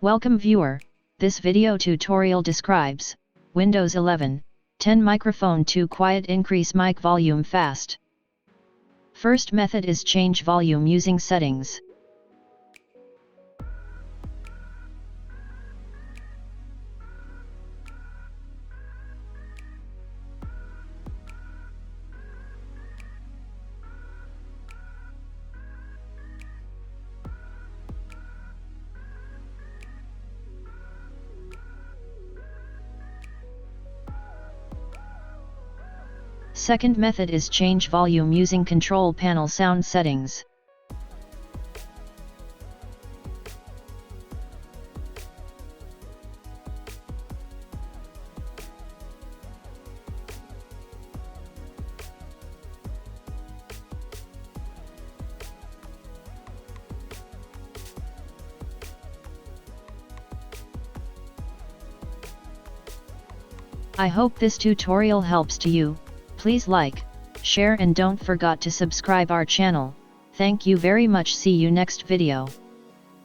Welcome viewer, this video tutorial describes Windows 11, 10 microphone to quiet increase mic volume fast. First method is change volume using settings. Second method is change volume using control panel sound settings. I hope this tutorial helps to you. Please like, share and don't forget to subscribe our channel. Thank you very much. See you next video.